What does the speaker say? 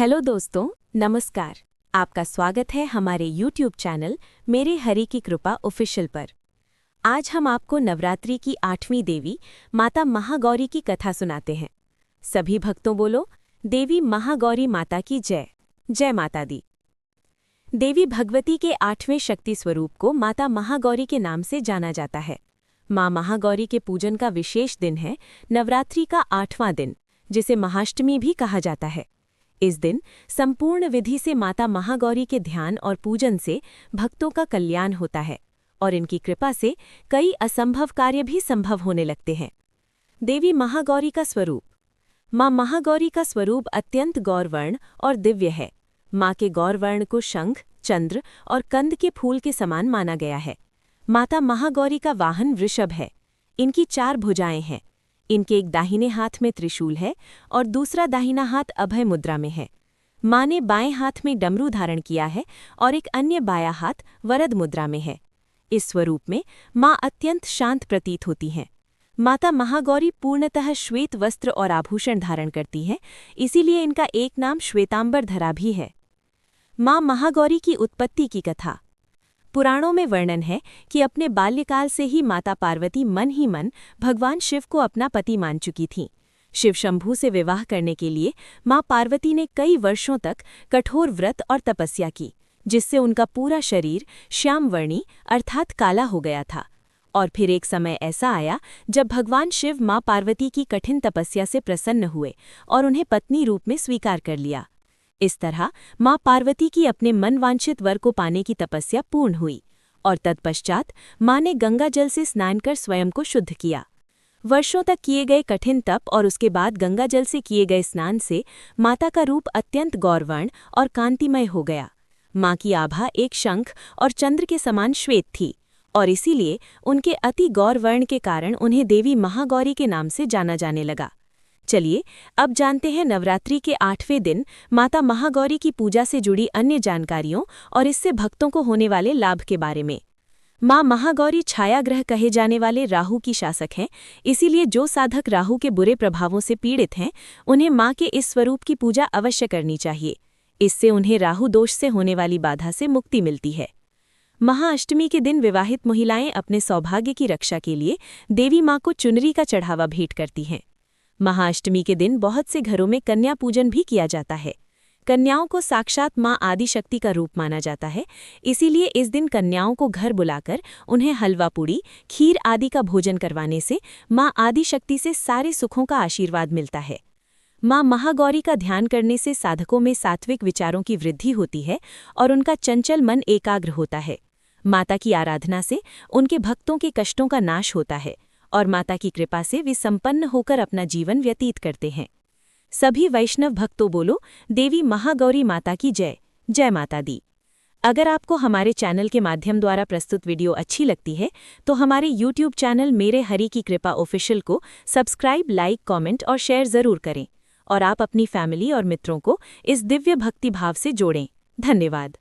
Hello दोस्तों, नमस्कार। आपका स्वागत है हमारे YouTube चैनल मेरे हरि की कृपा ऑफिशियल पर। आज हम आपको नवरात्रि की 8वीं देवी माता महागौरी की कथा सुनाते हैं। सभी भक्तों बोलो, देवी महागौरी माता की जय। जय माता दी। देवी भगवती के 8वें शक्ति स्वरूप को माता महागौरी के नाम से जाना जाता है। माँ महागौरी के पूजन का विशेष दिन है नवरात्रि का 8वां दिन, जिसे महाअष्टमी भी कहा जाता है। इस दिन संपूर्ण विधि से माता महागौरी के ध्यान और पूजन से भक्तों का कल्याण होता है और इनकी कृपा से कई असंभव कार्य भी संभव होने लगते हैं। देवी महागौरी का स्वरूप। माँ महागौरी का स्वरूप अत्यंत गौरवर्ण और दिव्य है। माँ के गौरवर्ण को शंख, चंद्र और कंद के फूल के समान माना गया है। माता महागौरी का वाहन वृषभ है। इनकी 4 भुजाएं हैं। इनके एक दाहिने हाथ में त्रिशूल है और दूसरा दाहिना हाथ अभय मुद्रा में है। माँ ने बाएं हाथ में डमरू धारण किया है और एक अन्य बायां हाथ वरद मुद्रा में है। इस स्वरूप में माँ अत्यंत शांत प्रतीत होती हैं। माता महागौरी पूर्णतः श्वेत वस्त्र और आभूषण धारण करती हैं, इसीलिए इनका एक नाम श्वेतांबर धरा भी है। माँ महागौरी की उत्पत्ति की कथा। पुराणों में वर्णन है कि अपने बाल्यकाल से ही माता पार्वती मन ही मन भगवान शिव को अपना पति मान चुकी थीं। शिव शंभू से विवाह करने के लिए माँ पार्वती ने कई वर्षों तक कठोर व्रत और तपस्या की, जिससे उनका पूरा शरीर श्यामवर्णी अर्थात काला हो गया था। और फिर एक समय ऐसा आया जब भगवान शिव माँ पार्वती की कठिन तपस्या से प्रसन्न हुए और उन्हें पत्नी रूप में स्वीकार कर लिया। इस तरह माँ पार्वती की अपने मनवांछित वर को पाने की तपस्या पूर्ण हुई और तत्पश्चात माँ ने गंगा जल से स्नान कर स्वयं को शुद्ध किया। वर्षों तक किए गए कठिन तप और उसके बाद गंगा जल से किए गए स्नान से माता का रूप अत्यंत गौरवर्ण और कांतिमय हो गया। माँ की आभा एक शंख और चंद्र के समान श्वेत थी और इसीलिए उनके अति गौरवर्ण के कारण उन्हें देवी महागौरी के नाम से जाना जाने लगा। चलिए अब जानते हैं नवरात्रि के 8वें दिन माता महागौरी की पूजा से जुड़ी अन्य जानकारियों और इससे भक्तों को होने वाले लाभ के बारे में। माँ महागौरी छायाग्रह कहे जाने वाले राहु की शासक हैं, इसीलिए जो साधक राहु के बुरे प्रभावों से पीड़ित हैं उन्हें माँ के इस स्वरूप की पूजा अवश्य करनी चाहिए। इससे उन्हें राहु दोष से होने वाली बाधा से मुक्ति मिलती है। महाअष्टमी के दिन विवाहित महिलाएं अपने सौभाग्य की रक्षा के लिए देवी माँ को चुनरी का चढ़ावा भेंट करती हैं। महाअष्टमी के दिन बहुत से घरों में कन्या पूजन भी किया जाता है। कन्याओं को साक्षात माँ आदिशक्ति का रूप माना जाता है, इसीलिए इस दिन कन्याओं को घर बुलाकर उन्हें हलवा पूड़ी, खीर आदि का भोजन करवाने से माँ आदिशक्ति से सारे सुखों का आशीर्वाद मिलता है। माँ महागौरी का ध्यान करने से साधकों में सात्विक विचारों की वृद्धि होती है और उनका चंचल मन एकाग्र होता है। माता की आराधना से उनके भक्तों के कष्टों का नाश होता है और माता की कृपा से वे संपन्न होकर अपना जीवन व्यतीत करते हैं। सभी वैष्णव भक्तों बोलो, देवी महागौरी माता की जय। जय माता दी। अगर आपको हमारे चैनल के माध्यम द्वारा प्रस्तुत वीडियो अच्छी लगती है तो हमारे YouTube चैनल मेरे हरि की कृपा ऑफिशियल को सब्सक्राइब, लाइक, कमेंट और शेयर जरूर करें और आप अपनी फैमिली और मित्रों को इस दिव्य भक्ति भाव से जोड़ें। धन्यवाद।